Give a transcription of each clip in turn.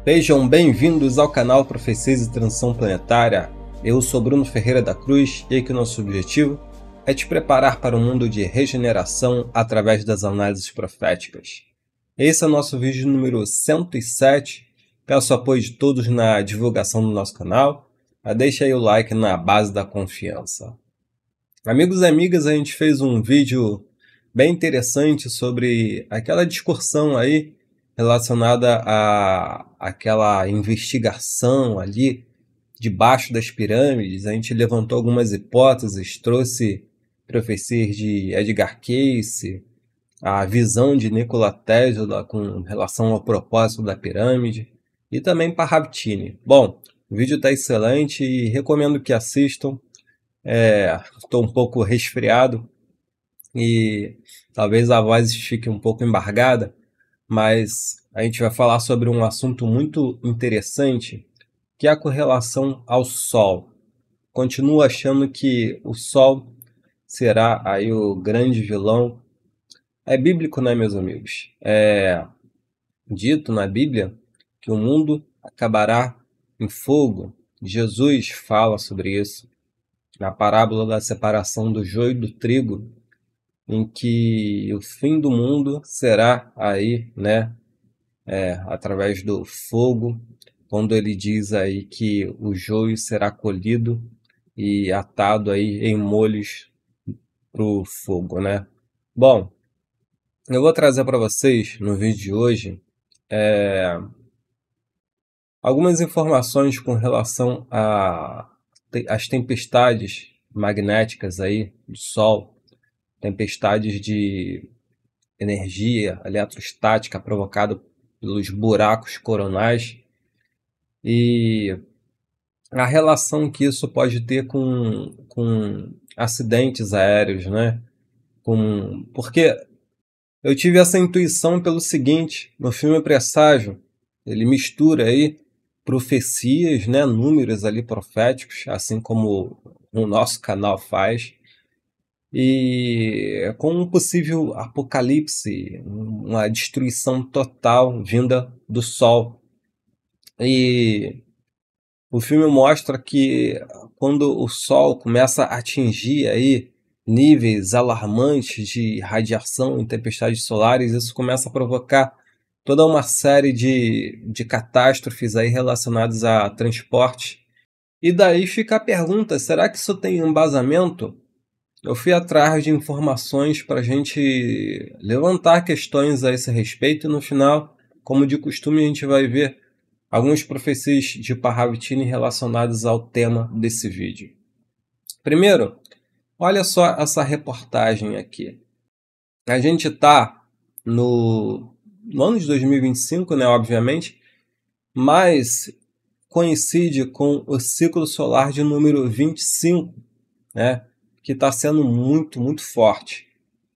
Sejam bem-vindos ao canal Profecias e Transição Planetária. Eu sou Bruno Ferreira da Cruz e aqui nosso objetivo é te preparar para um mundo de regeneração através das análises proféticas. Esse é o nosso vídeo número 107. Peço apoio de todos na divulgação do nosso canal. Deixa aí o like na base da confiança. Amigos e amigas, a gente fez um vídeo bem interessante sobre aquela discussão aí relacionada a aquela investigação ali debaixo das pirâmides. A gente levantou algumas hipóteses, trouxe profecias de Edgar Cayce, a visão de Nikola Tesla com relação ao propósito da pirâmide e também Parravicini. Bom, o vídeo está excelente e recomendo que assistam. Estou um pouco resfriado e talvez a voz fique um pouco embargada, mas a gente vai falar sobre um assunto muito interessante, que é a correlação ao Sol. Continuo achando que o Sol será aí o grande vilão. É bíblico, né, meus amigos? É dito na Bíblia que o mundo acabará em fogo. Jesus fala sobre isso na parábola da separação do joio e do trigo, em que o fim do mundo será aí, né, através do fogo, quando ele diz aí que o joio será colhido e atado aí em molhos para o fogo, né? Bom, eu vou trazer para vocês no vídeo de hoje algumas informações com relação às tempestades magnéticas aí do Sol, tempestades de energia eletrostática provocada pelos buracos coronais e a relação que isso pode ter com acidentes aéreos, né? Porque eu tive essa intuição pelo seguinte: no filme Presságio, ele mistura aí profecias, né, números ali proféticos, assim como o nosso canal faz, e com um possível apocalipse, uma destruição total vinda do Sol. E o filme mostra que quando o Sol começa a atingir aí níveis alarmantes de radiação em tempestades solares, isso começa a provocar toda uma série de catástrofes aí relacionadas a transporte. E daí fica a pergunta: será que isso tem embasamento? Eu fui atrás de informações para a gente levantar questões a esse respeito e no final, como de costume, a gente vai ver algumas profecias de Parravicini relacionadas ao tema desse vídeo. Primeiro, olha só essa reportagem aqui. A gente está no ano de 2025, né, obviamente, mas coincide com o ciclo solar de número 25, né, que está sendo muito, muito forte.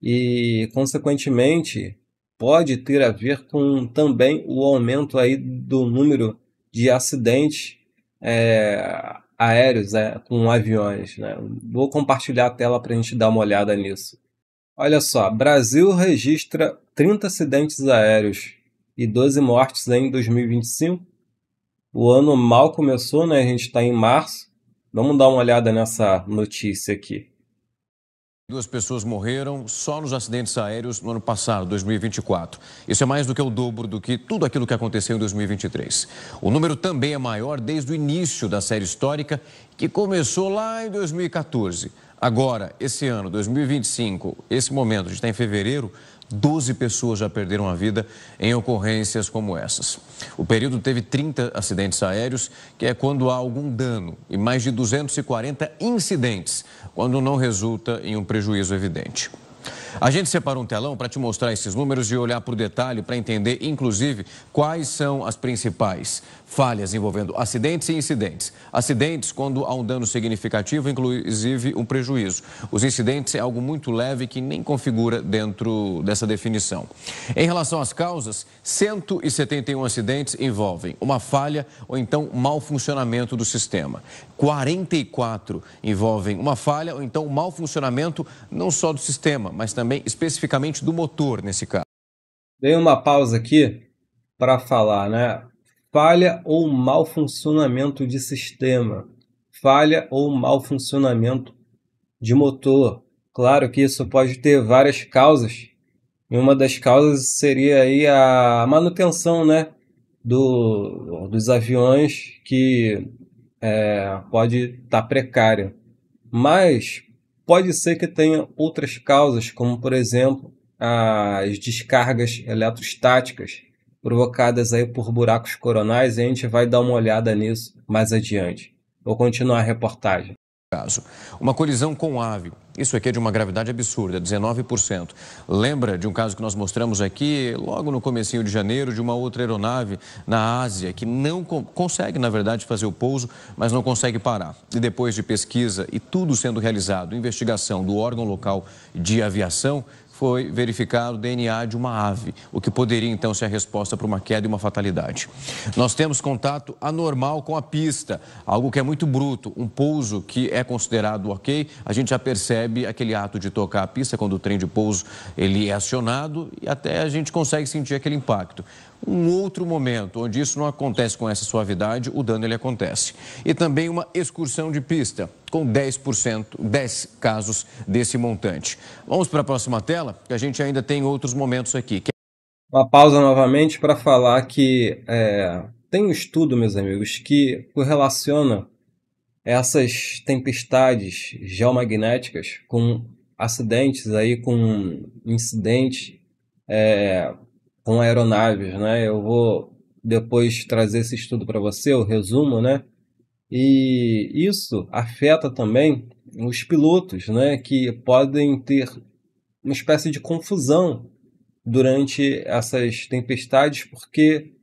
E, consequentemente, pode ter a ver com também o aumento aí do número de acidentes aéreos, com aviões, né? Vou compartilhar a tela para a gente dar uma olhada nisso. Olha só, Brasil registra 30 acidentes aéreos e 12 mortes em 2025. O ano mal começou, né? A gente está em março. Vamos dar uma olhada nessa notícia aqui. 2 pessoas morreram só nos acidentes aéreos no ano passado, 2024. Isso é mais do que o dobro do que tudo aquilo que aconteceu em 2023. O número também é maior desde o início da série histórica, que começou lá em 2014. Agora, esse ano, 2025, esse momento, a gente está em fevereiro, 12 pessoas já perderam a vida em ocorrências como essas. O período teve 30 acidentes aéreos, que é quando há algum dano, e mais de 240 incidentes, quando não resulta em um prejuízo evidente. A gente separou um telão para te mostrar esses números e olhar por detalhe para entender, inclusive, quais são as principais falhas envolvendo acidentes e incidentes. Acidentes quando há um dano significativo, inclusive um prejuízo. Os incidentes é algo muito leve que nem configura dentro dessa definição. Em relação às causas, 171 acidentes envolvem uma falha ou então mau funcionamento do sistema. 44 envolvem uma falha ou então mau funcionamento não só do sistema, mas também especificamente do motor nesse caso. Dei uma pausa aqui para falar, né? falha ou mau funcionamento de sistema, falha ou mau funcionamento de motor. Claro que isso pode ter várias causas, e uma das causas seria aí a manutenção, né, dos aviões, que pode estar precária. Mas pode ser que tenha outras causas, como por exemplo as descargas eletrostáticas provocadas aí por buracos coronais, e a gente vai dar uma olhada nisso mais adiante. Vou continuar a reportagem. Caso. Uma colisão com ave. Isso aqui é de uma gravidade absurda, 19%. Lembra de um caso que nós mostramos aqui logo no comecinho de janeiro, de uma outra aeronave na Ásia que não consegue, na verdade, fazer o pouso, mas não consegue parar. E depois de pesquisa e tudo sendo realizado, investigação do órgão local de aviação, foi verificado o DNA de uma ave, o que poderia então ser a resposta para uma queda e uma fatalidade. Nós temos contato anormal com a pista, algo que é muito bruto, um pouso que é considerado ok, a gente já percebe aquele ato de tocar a pista quando o trem de pouso ele é acionado e até a gente consegue sentir aquele impacto. Um outro momento onde isso não acontece com essa suavidade, o dano ele acontece. E também uma excursão de pista, com 10%, 10 casos desse montante. Vamos para a próxima tela, que a gente ainda tem outros momentos aqui. Uma pausa novamente para falar que tem um estudo, meus amigos, que correlaciona essas tempestades geomagnéticas com acidentes aí, com incidentes com aeronaves, né? Eu vou depois trazer esse estudo para você, o resumo, né? E isso afeta também os pilotos, né? Que podem ter uma espécie de confusão durante essas tempestades, porque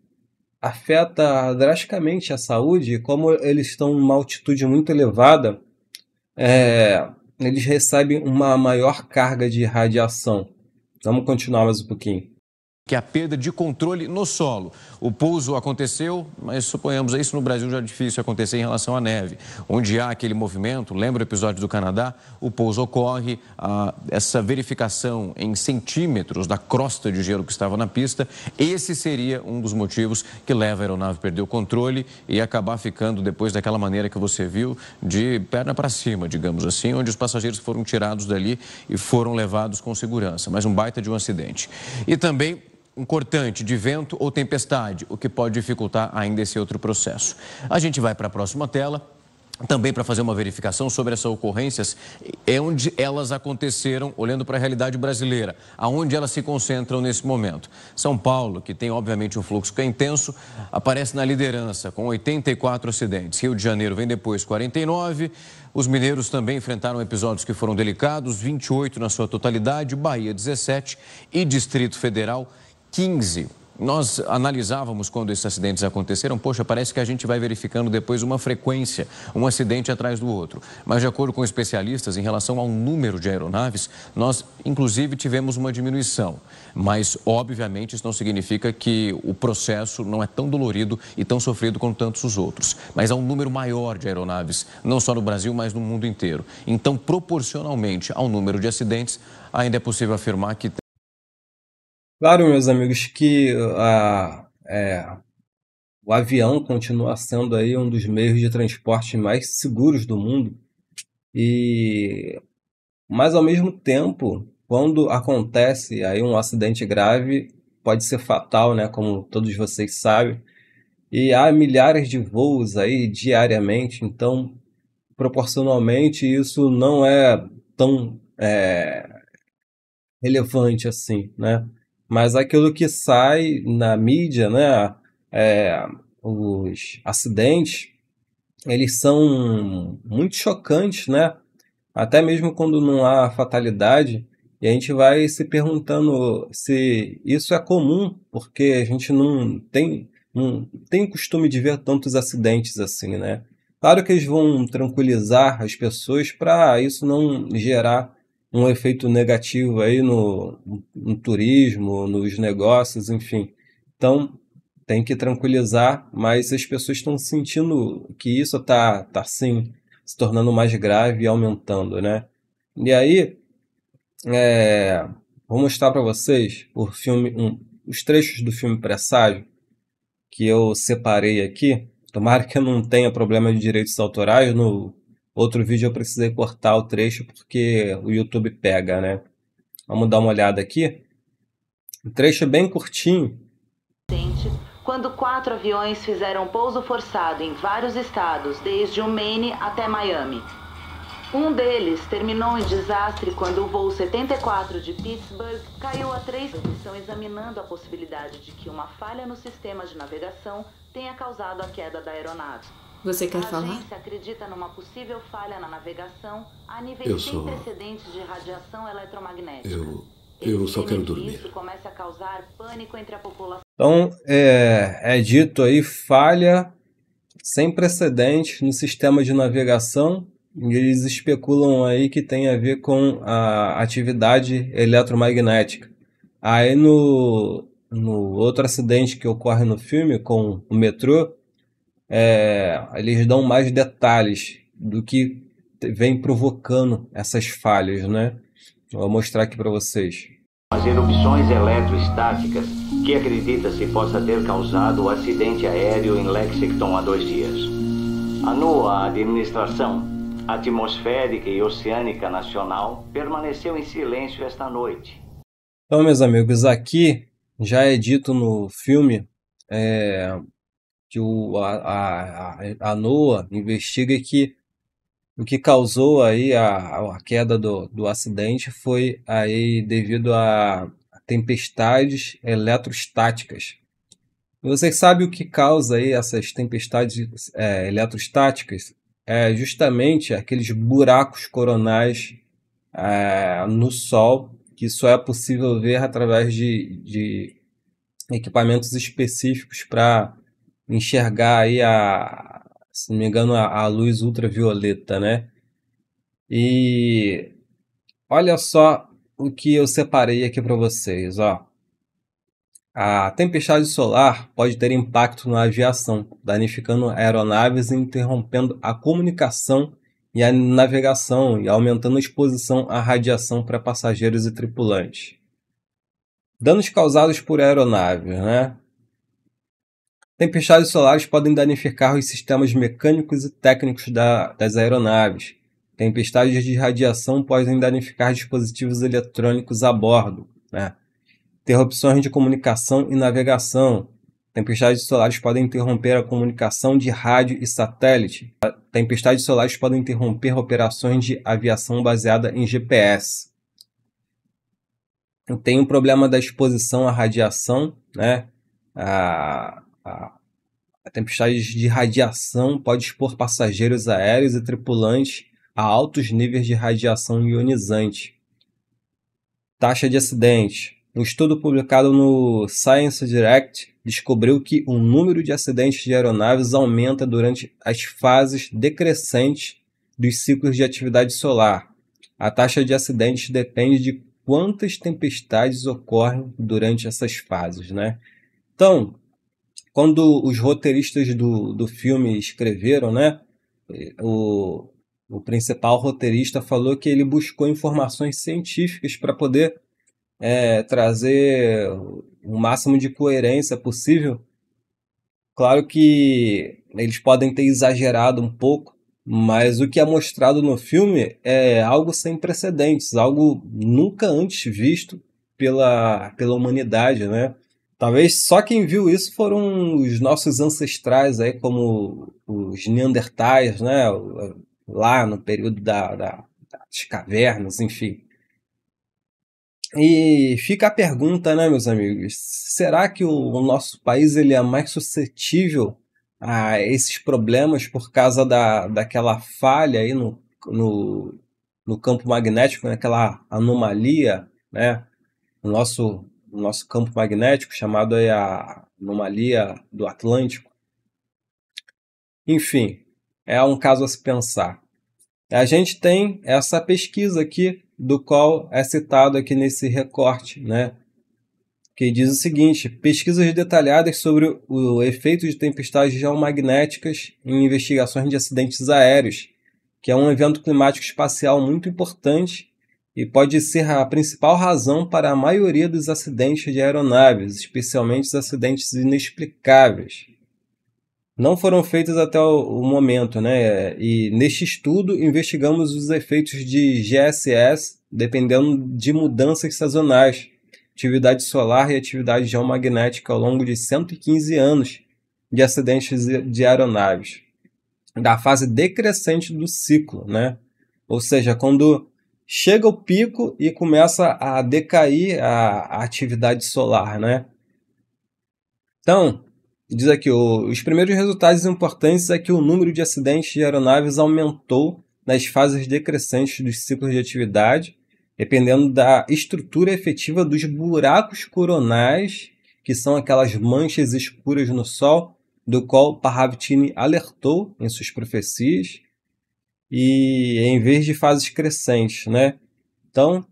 afeta drasticamente a saúde. Como eles estão em uma altitude muito elevada, eles recebem uma maior carga de radiação. Vamos continuar mais um pouquinho. Que é a perda de controle no solo. O pouso aconteceu, mas suponhamos, isso no Brasil já é difícil acontecer em relação à neve. Onde há aquele movimento, lembra o episódio do Canadá? O pouso ocorre, essa verificação em centímetros da crosta de gelo que estava na pista, esse seria um dos motivos que leva a aeronave a perder o controle e acabar ficando depois daquela maneira que você viu, de perna para cima, digamos assim, onde os passageiros foram tirados dali e foram levados com segurança. Mas um baita de um acidente. E também um cortante de vento ou tempestade, o que pode dificultar ainda esse outro processo. A gente vai para a próxima tela, também para fazer uma verificação sobre essas ocorrências, onde elas aconteceram, olhando para a realidade brasileira, aonde elas se concentram nesse momento. São Paulo, que tem obviamente um fluxo que é intenso, aparece na liderança com 84 acidentes. Rio de Janeiro vem depois 49. Os mineiros também enfrentaram episódios que foram delicados, 28 na sua totalidade, Bahia 17 e Distrito Federal 15. Nós analisávamos quando esses acidentes aconteceram, poxa, parece que a gente vai verificando depois uma frequência, um acidente atrás do outro. Mas de acordo com especialistas, em relação ao número de aeronaves, nós inclusive tivemos uma diminuição. Mas, obviamente, isso não significa que o processo não é tão dolorido e tão sofrido quanto tantos os outros. Mas há um número maior de aeronaves, não só no Brasil, mas no mundo inteiro. Então, proporcionalmente ao número de acidentes, ainda é possível afirmar que Claro, meus amigos, que o avião continua sendo aí um dos meios de transporte mais seguros do mundo. Mas ao mesmo tempo, quando acontece aí um acidente grave, pode ser fatal, né? Como todos vocês sabem. E há milhares de voos aí diariamente, então proporcionalmente isso não é tão relevante assim, né? Mas aquilo que sai na mídia, né? É, os acidentes, eles são muito chocantes, né? Até mesmo quando não há fatalidade, e a gente vai se perguntando se isso é comum, porque a gente não tem costume de ver tantos acidentes assim, né? Claro que eles vão tranquilizar as pessoas para isso não gerar um efeito negativo aí no turismo, nos negócios, enfim. Então, tem que tranquilizar, mas as pessoas estão sentindo que isso tá sim se tornando mais grave e aumentando, né? E aí, vou mostrar para vocês os trechos do filme Presságio. que eu separei aqui. Tomara que eu não tenha problema de direitos autorais. No outro vídeo eu precisei cortar o trecho porque o YouTube pega, né? Vamos dar uma olhada aqui. O trecho é bem curtinho. Quando 4 aviões fizeram pouso forçado em vários estados, desde o Maine até Miami. Um deles terminou em desastre quando o voo 74 de Pittsburgh caiu a 3. Estão examinando a possibilidade de que uma falha no sistema de navegação tenha causado a queda da aeronave. Você quer falar? A agência acredita numa possível falha na navegação a níveis sem precedentes de radiação eletromagnética. Eu só quero dormir. Isso começa a causar pânico entre a população. Então, é dito aí, falha sem precedentes no sistema de navegação. E eles especulam aí que tem a ver com a atividade eletromagnética. Aí no outro acidente que ocorre no filme com o metrô, eles dão mais detalhes do que vem provocando essas falhas, né? Vou mostrar aqui para vocês. As erupções eletrostáticas que acredita-se possa ter causado o acidente aéreo em Lexington há 2 dias. A NOAA, a Administração Atmosférica e Oceânica Nacional, permaneceu em silêncio esta noite. Então, meus amigos, aqui já é dito no filme que a NOAA investiga que o que causou aí a queda do acidente foi aí devido a tempestades eletrostáticas. E vocês sabem o que causa aí essas tempestades eletrostáticas? É justamente aqueles buracos coronais no Sol, que só é possível ver através de equipamentos específicos para enxergar aí se não me engano, a luz ultravioleta, né? E olha só o que eu separei aqui para vocês, ó. A tempestade solar pode ter impacto na aviação, danificando aeronaves e interrompendo a comunicação e a navegação e aumentando a exposição à radiação para passageiros e tripulantes. Danos causados por aeronaves, né? Tempestades solares podem danificar os sistemas mecânicos e técnicos das aeronaves. Tempestades de radiação podem danificar dispositivos eletrônicos a bordo, né? Interrupções de comunicação e navegação. Tempestades solares podem interromper a comunicação de rádio e satélite. Tempestades solares podem interromper operações de aviação baseada em GPS. Tem um problema da exposição à radiação, né? A tempestade de radiação pode expor passageiros aéreos e tripulantes a altos níveis de radiação ionizante. Taxa de acidentes. Um estudo publicado no Science Direct descobriu que o número de acidentes de aeronaves aumenta durante as fases decrescentes dos ciclos de atividade solar. A taxa de acidentes depende de quantas tempestades ocorrem durante essas fases, né? Então, quando os roteiristas do filme escreveram, né, o principal roteirista falou que ele buscou informações científicas para poder trazer o máximo de coerência possível. Claro que eles podem ter exagerado um pouco, mas o que é mostrado no filme é algo sem precedentes, algo nunca antes visto pela humanidade, né? Talvez só quem viu isso foram os nossos ancestrais, aí, como os Neandertais, né? Lá no período das cavernas, enfim. E fica a pergunta, né, meus amigos? Será que o nosso país ele é mais suscetível a esses problemas por causa daquela falha aí no campo magnético, naquela anomalia, né? No nosso campo magnético, chamado aí a anomalia do Atlântico. Enfim, é um caso a se pensar. A gente tem essa pesquisa aqui, do qual é citado aqui nesse recorte, né? Que diz o seguinte: pesquisas detalhadas sobre o efeito de tempestades geomagnéticas em investigações de acidentes aéreos, que é um evento climático espacial muito importante e pode ser a principal razão para a maioria dos acidentes de aeronaves, especialmente os acidentes inexplicáveis. Não foram feitos até o momento, né? E neste estudo investigamos os efeitos de GSS dependendo de mudanças sazonais, atividade solar e atividade geomagnética ao longo de 115 anos de acidentes de aeronaves, da fase decrescente do ciclo, né? Ou seja, quando chega o pico e começa a decair a atividade solar, né? Então, diz aqui, os primeiros resultados importantes é que o número de acidentes de aeronaves aumentou nas fases decrescentes dos ciclos de atividade, dependendo da estrutura efetiva dos buracos coronais, que são aquelas manchas escuras no Sol, do qual Parravitini alertou em suas profecias, e em vez de fases crescentes, né? Então,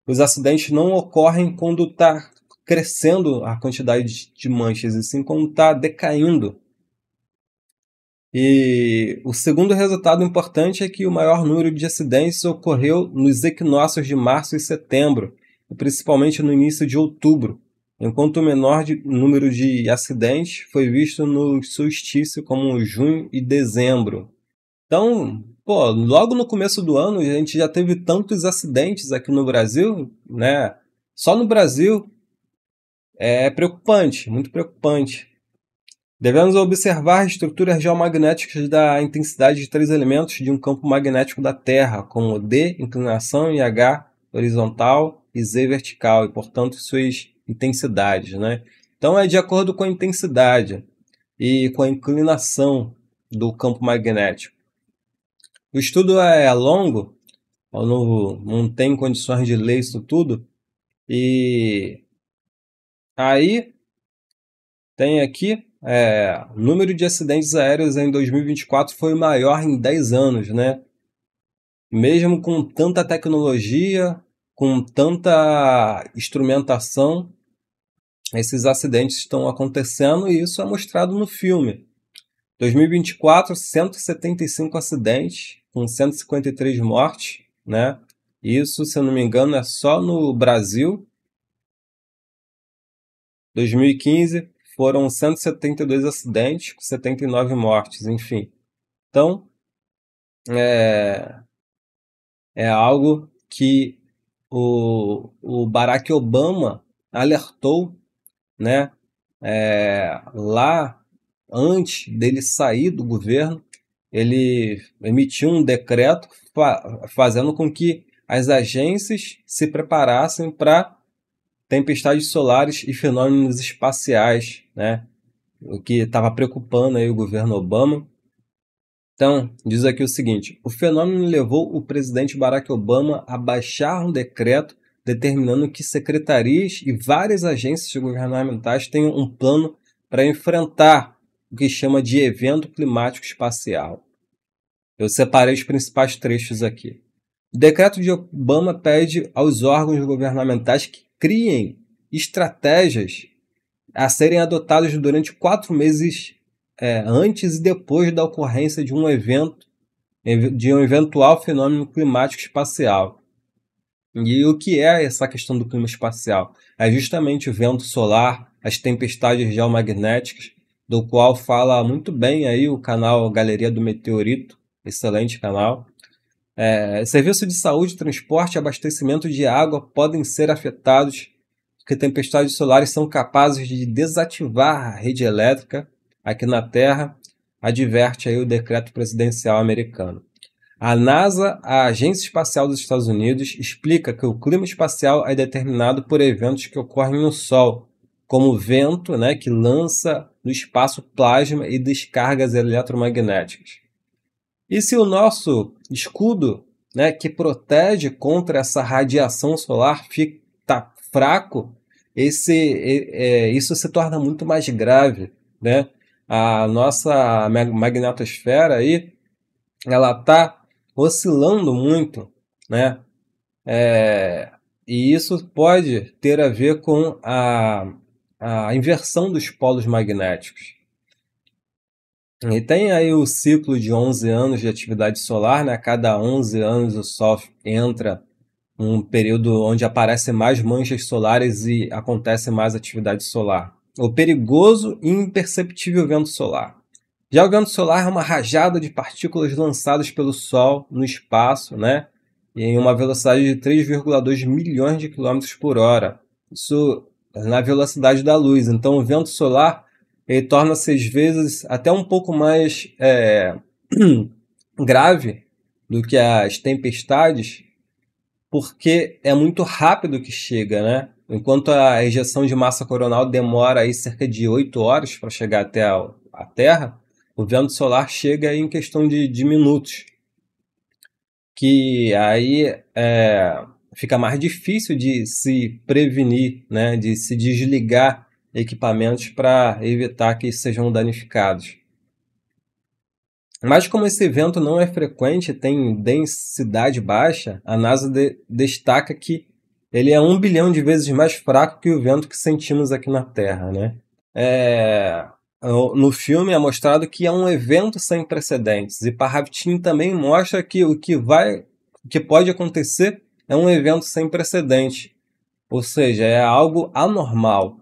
os acidentes não ocorrem quando está crescendo a quantidade de manchas, e sim quando está decaindo. E o segundo resultado importante é que o maior número de acidentes ocorreu nos equinócios de março e setembro, e principalmente no início de outubro, enquanto o menor número de acidentes foi visto no solstício, como junho e dezembro. Então, logo no começo do ano a gente já teve tantos acidentes aqui no Brasil, né? Só no Brasil é preocupante, muito preocupante. Devemos observar estruturas geomagnéticas da intensidade de 3 elementos de um campo magnético da Terra, como D, inclinação, e H, horizontal, e Z, vertical, e, portanto, suas intensidades, né? Então, é de acordo com a intensidade e com a inclinação do campo magnético. O estudo é longo, eu não tenho condições de ler isso tudo, e aí tem aqui o número de acidentes aéreos em 2024 foi o maior em 10 anos, né? Mesmo com tanta tecnologia, com tanta instrumentação, esses acidentes estão acontecendo e isso é mostrado no filme. 2024, 175 acidentes, com 153 mortes, né? Isso, se eu não me engano, é só no Brasil. 2015 foram 172 acidentes, com 79 mortes, enfim. Então, é algo que o Barack Obama alertou, né? Lá, antes dele sair do governo, ele emitiu um decreto fazendo com que as agências se preparassem para tempestades solares e fenômenos espaciais, né? O que estava preocupando aí o governo Obama. Então, diz aqui o seguinte: o fenômeno levou o presidente Barack Obama a baixar um decreto determinando que secretarias e várias agências governamentais tenham um plano para enfrentar o que chama de evento climático espacial. Eu separei os principais trechos aqui. O decreto de Obama pede aos órgãos governamentais que criem estratégias a serem adotadas durante 4 meses antes e depois da ocorrência de um eventual fenômeno climático espacial. E o que é essa questão do clima espacial? É justamente o vento solar, as tempestades geomagnéticas, do qual fala muito bem aí o canal Galeria do Meteorito, excelente canal. Serviço de saúde, transporte e abastecimento de água podem ser afetados, porque tempestades solares são capazes de desativar a rede elétrica aqui na Terra, adverte aí o decreto presidencial americano. A NASA, a Agência Espacial dos Estados Unidos, explica que o clima espacial é determinado por eventos que ocorrem no Sol, como o vento, né, que lança no espaço plasma e descargas eletromagnéticas. E se o nosso escudo, né, que protege contra essa radiação solar está fraco, isso se torna muito mais grave, né? A nossa magnetosfera aí, ela está oscilando muito, né? E isso pode ter a ver com a inversão dos polos magnéticos. E tem aí o ciclo de 11 anos de atividade solar, né? A cada 11 anos o Sol entra um período onde aparecem mais manchas solares e acontece mais atividade solar. O perigoso e imperceptível vento solar. Já o vento solar é uma rajada de partículas lançadas pelo Sol no espaço, né? E em uma velocidade de 3,2 milhões de quilômetros por hora. Isso na velocidade da luz. Então, o vento solar ele torna-se, às vezes, até um pouco mais grave do que as tempestades, porque é muito rápido que chega, né? Enquanto a ejeção de massa coronal demora aí cerca de 8 horas para chegar até a Terra, o vento solar chega aí em questão de minutos, que aí fica mais difícil de se prevenir, né? De se desligar equipamentos para evitar que sejam danificados. Mas como esse evento não é frequente, tem densidade baixa, a NASA destaca que ele é 1 bilhão de vezes mais fraco que o vento que sentimos aqui na Terra, né? No filme é mostrado que é um evento sem precedentes, e Parravitini também mostra que o que pode acontecer é um evento sem precedentes, ou seja, é algo anormal.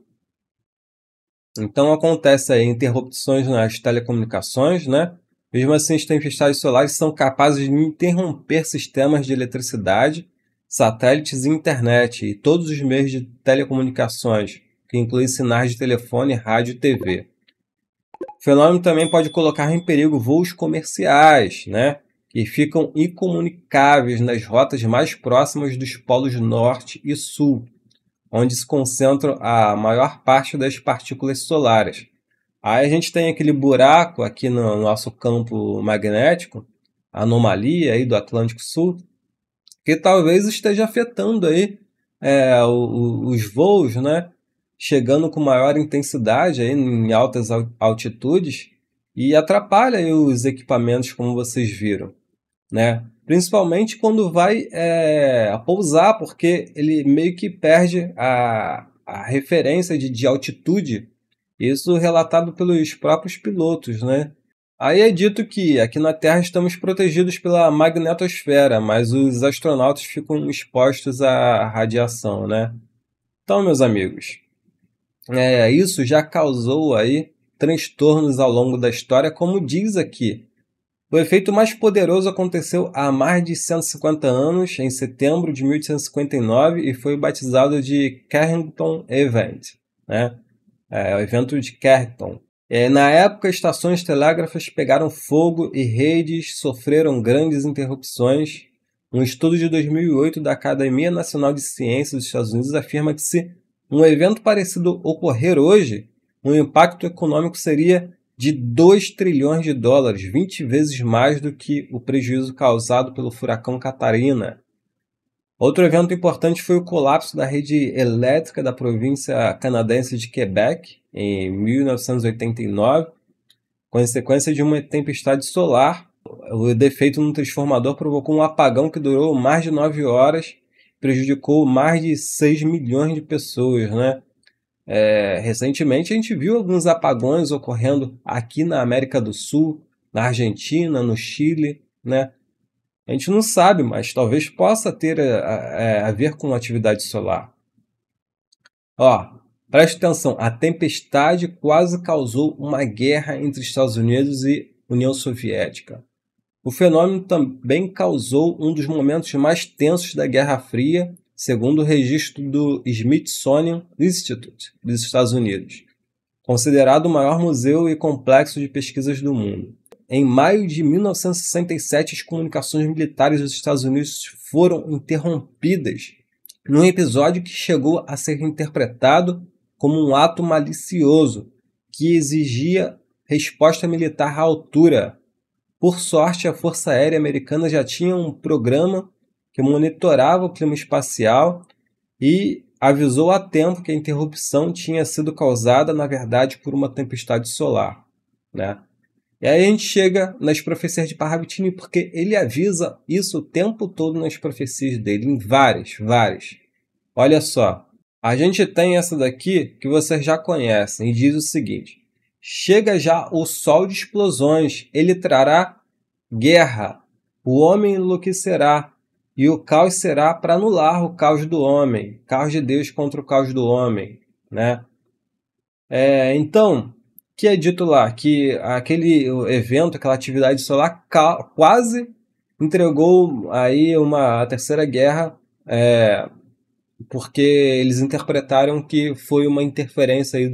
Então acontece aí interrupções nas telecomunicações, né? Mesmo assim, as tempestades solares são capazes de interromper sistemas de eletricidade, satélites e internet e todos os meios de telecomunicações, que incluem sinais de telefone, rádio e TV. O fenômeno também pode colocar em perigo voos comerciais, né? Que ficam incomunicáveis nas rotas mais próximas dos polos norte e sul, onde se concentram a maior parte das partículas solares. Aí a gente tem aquele buraco aqui no nosso campo magnético, a anomalia aí do Atlântico Sul, que talvez esteja afetando aí os voos, né? Chegando com maior intensidade aí em altas altitudes e atrapalha aí os equipamentos, como vocês viram, né? Principalmente quando vai pousar, porque ele meio que perde a referência de altitude. Isso relatado pelos próprios pilotos, né? Aí é dito que aqui na Terra estamos protegidos pela magnetosfera, mas os astronautas ficam expostos à radiação, né? Então, meus amigos, isso já causou aí transtornos ao longo da história, como diz aqui. O efeito mais poderoso aconteceu há mais de 150 anos, em setembro de 1859, e foi batizado de Carrington Event, né? O evento de Carrington. Na época, estações telégrafas pegaram fogo e redes sofreram grandes interrupções. Um estudo de 2008 da Academia Nacional de Ciências dos Estados Unidos afirma que se um evento parecido ocorrer hoje, o impacto econômico seria de 2 trilhões de dólares, 20 vezes mais do que o prejuízo causado pelo furacão Catarina. Outro evento importante foi o colapso da rede elétrica da província canadense de Quebec, em 1989, consequência de uma tempestade solar. O defeito no transformador provocou um apagão que durou mais de 9 horas, prejudicou mais de 6 milhões de pessoas, né? Recentemente a gente viu alguns apagões ocorrendo aqui na América do Sul, na Argentina, no Chile, né? A gente não sabe, mas talvez possa ter a ver com atividade solar. Preste atenção, a tempestade quase causou uma guerra entre Estados Unidos e União Soviética. O fenômeno também causou um dos momentos mais tensos da Guerra Fria, segundo o registro do Smithsonian Institute dos Estados Unidos, considerado o maior museu e complexo de pesquisas do mundo. Em maio de 1967, as comunicações militares dos Estados Unidos foram interrompidas num episódio que chegou a ser interpretado como um ato malicioso que exigia resposta militar à altura. Por sorte, a Força Aérea Americana já tinha um programa que monitorava o clima espacial e avisou a tempo que a interrupção tinha sido causada, na verdade, por uma tempestade solar, né? E aí a gente chega nas profecias de Parravitini, porque ele avisa isso o tempo todo nas profecias dele, em várias. Olha só, a gente tem essa daqui que vocês já conhecem, e diz o seguinte: chega já o sol de explosões, ele trará guerra, o homem enlouquecerá, e o caos será para anular o caos do homem, caos de Deus contra o caos do homem, né? Então, que é dito lá que aquele evento, aquela atividade solar quase entregou aí a terceira guerra, porque eles interpretaram que foi uma interferência aí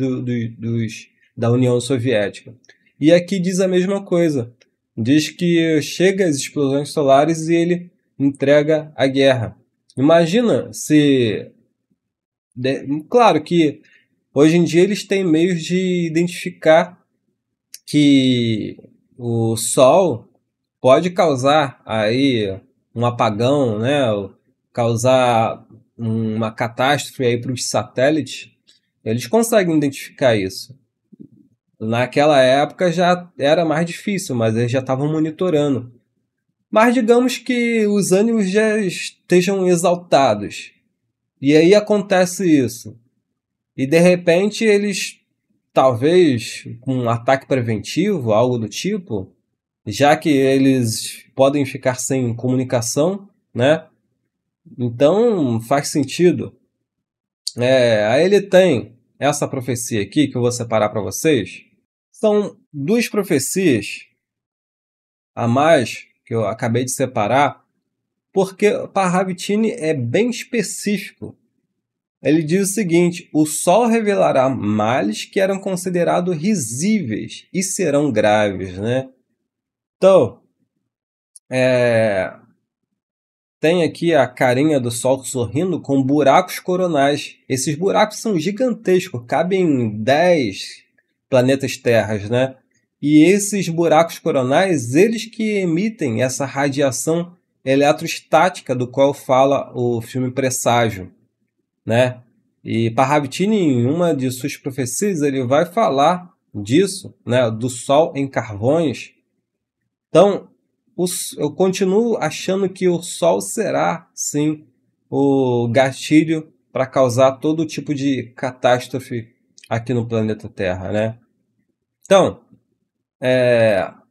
da União Soviética. E aqui diz a mesma coisa. Diz que chega as explosões solares e ele entrega a guerra. Imagina se... Claro que hoje em dia eles têm meios de identificar que o Sol pode causar aí um apagão, né? Causar uma catástrofe aí para os satélites. Eles conseguem identificar isso. Naquela época já era mais difícil, mas eles já estavam monitorando. Mas digamos que os ânimos já estejam exaltados. E aí acontece isso. E de repente eles, talvez com um ataque preventivo, algo do tipo, já que eles podem ficar sem comunicação, né? Então faz sentido. Aí ele tem essa profecia aqui que eu vou separar para vocês. São duas profecias a mais que eu acabei de separar, porque Parravitini é bem específico. Ele diz o seguinte: o Sol revelará males que eram considerados risíveis e serão graves, né? Então, tem aqui a carinha do Sol sorrindo com buracos coronais. Esses buracos são gigantescos, cabem em 10 planetas terras, né? E esses buracos coronais, eles que emitem essa radiação eletrostática do qual fala o filme Presságio, né? E Parravitini, em uma de suas profecias, ele vai falar disso, né? Do Sol em carvões. Então, eu continuo achando que o Sol será, sim, o gatilho para causar todo tipo de catástrofe aqui no planeta Terra, né? Então,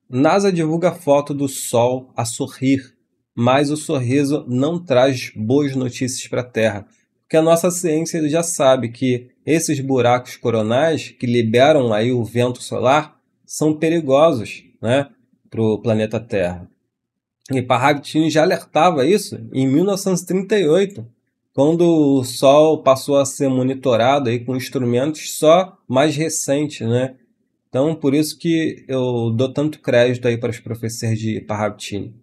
NASA divulga foto do Sol a sorrir, mas o sorriso não traz boas notícias para a Terra, porque a nossa ciência já sabe que esses buracos coronais que liberam aí o vento solar são perigosos, né, para o planeta Terra. E Parravitini já alertava isso em 1938, quando o Sol passou a ser monitorado aí com instrumentos só mais recentes, né? Então, por isso que eu dou tanto crédito aí para as profecias de Parravitini.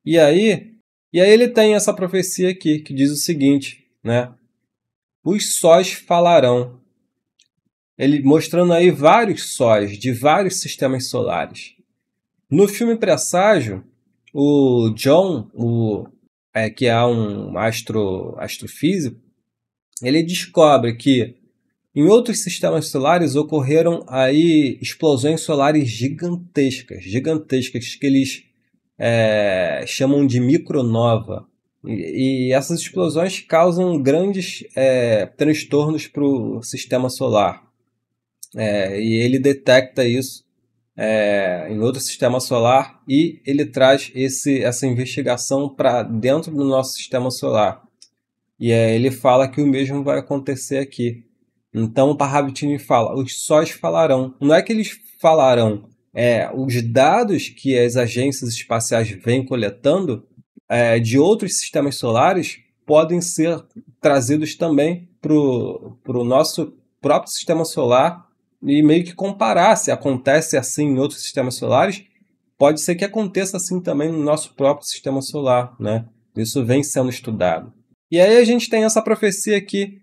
E aí ele tem essa profecia aqui, que diz o seguinte, né? Os sóis falarão. Ele mostrando aí vários sóis de vários sistemas solares. No filme Presságio, o John, que é um astrofísico, ele descobre que em outros sistemas solares ocorreram aí explosões solares gigantescas que eles chamam de micronova. E essas explosões causam grandes transtornos para o sistema solar. E ele detecta isso em outro sistema solar e ele traz essa investigação para dentro do nosso sistema solar. E ele fala que o mesmo vai acontecer aqui. Então o Parravitini fala, os sóis falarão. Não é que eles falarão, os dados que as agências espaciais vêm coletando de outros sistemas solares podem ser trazidos também para o nosso próprio sistema solar e meio que comparar se acontece assim em outros sistemas solares, pode ser que aconteça assim também no nosso próprio sistema solar, né? Isso vem sendo estudado. E aí a gente tem essa profecia aqui,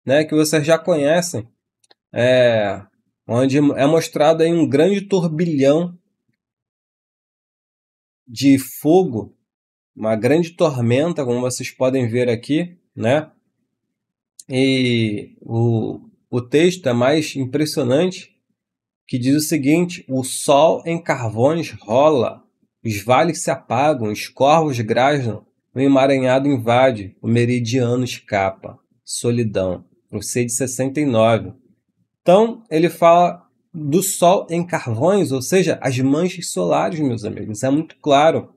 né, que vocês já conhecem, onde é mostrado aí um grande turbilhão de fogo, uma grande tormenta, como vocês podem ver aqui, né? E o texto é mais impressionante, que diz o seguinte: o sol em carvões rola, os vales se apagam, os corvos grasnam, o emaranhado invade, o meridiano escapa, solidão. Profecia de 69. Então, ele fala do Sol em carvões, ou seja, as manchas solares, meus amigos. É muito claro.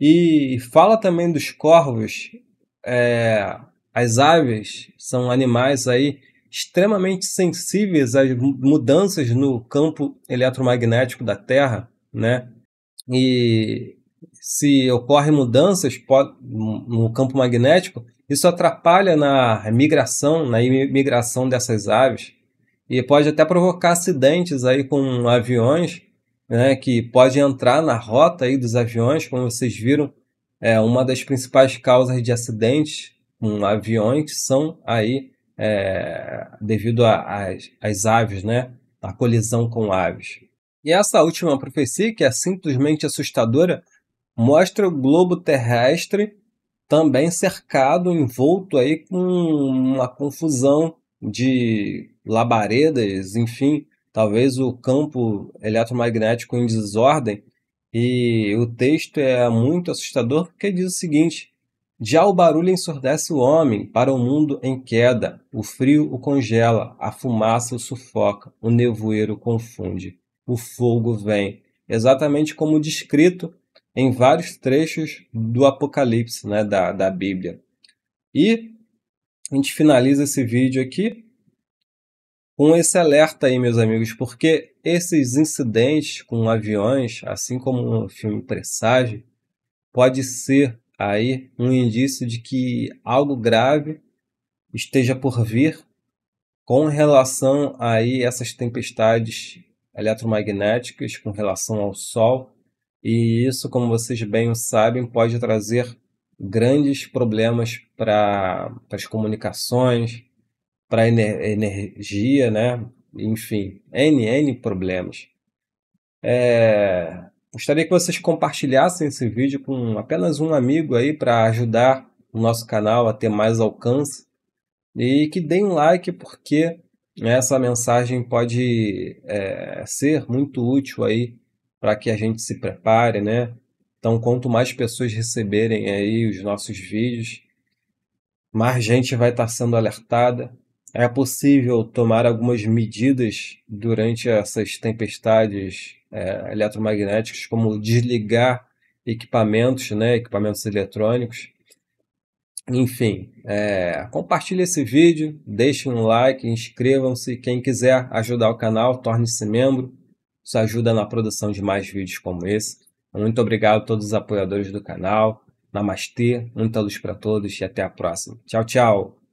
E fala também dos corvos. As aves são animais aí extremamente sensíveis às mudanças no campo eletromagnético da Terra, né? E se ocorrem mudanças no campo magnético, isso atrapalha na migração dessas aves e pode até provocar acidentes aí com aviões, né, que pode entrar na rota aí dos aviões, como vocês viram, uma das principais causas de acidentes com aviões são aí devido às aves, né, a colisão com aves. E essa última profecia, que é simplesmente assustadora, mostra o globo terrestre também cercado, envolto aí com uma confusão de labaredas, enfim, talvez o campo eletromagnético em desordem. E o texto é muito assustador porque diz o seguinte: já o barulho ensurdece o homem para o mundo em queda, o frio o congela, a fumaça o sufoca, o nevoeiro o confunde, o fogo vem, exatamente como descrito em vários trechos do Apocalipse, né, da Bíblia. E a gente finaliza esse vídeo aqui com esse alerta aí, meus amigos, porque esses incidentes com aviões, assim como no filme Presságio, pode ser aí um indício de que algo grave esteja por vir com relação aí a essas tempestades eletromagnéticas, com relação ao Sol. E isso, como vocês bem sabem, pode trazer grandes problemas para as comunicações, para a energia, né? Enfim, N problemas. Gostaria que vocês compartilhassem esse vídeo com apenas um amigo aí para ajudar o nosso canal a ter mais alcance e que deem um like porque essa mensagem pode ser muito útil aí para que a gente se prepare, né? Então, quanto mais pessoas receberem aí os nossos vídeos, mais gente vai estar sendo alertada. É possível tomar algumas medidas durante essas tempestades eletromagnéticas, como desligar equipamentos, né, equipamentos eletrônicos. Enfim, compartilhe esse vídeo, deixem um like, inscrevam-se. Quem quiser ajudar o canal, torne-se membro. Isso ajuda na produção de mais vídeos como esse. Muito obrigado a todos os apoiadores do canal. Namastê, muita luz para todos e até a próxima. Tchau, tchau!